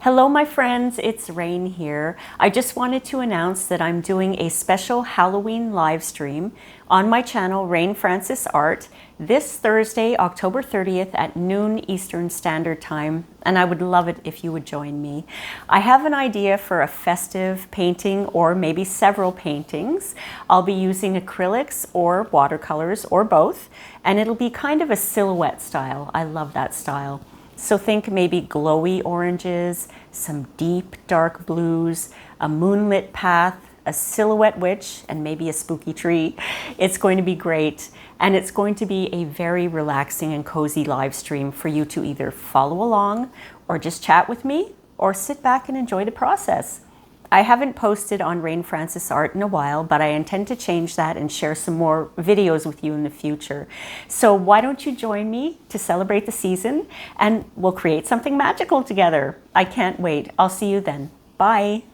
Hello my friends, it's Rain here. I just wanted to announce that I'm doing a special Halloween live stream on my channel Rain Francis Art this Thursday, October 30th at noon Eastern Standard Time, and I would love it if you would join me. I have an idea for a festive painting or maybe several paintings. I'll be using acrylics or watercolors or both, and it'll be kind of a silhouette style. I love that style. So think maybe glowy oranges, some deep dark blues, a moonlit path, a silhouette witch, and maybe a spooky tree. It's going to be great, and it's going to be a very relaxing and cozy live stream for you to either follow along or just chat with me or sit back and enjoy the process. I haven't posted on Rain Francis Art in a while, but I intend to change that and share some more videos with you in the future. So why don't you join me to celebrate the season and we'll create something magical together. I can't wait. I'll see you then. Bye.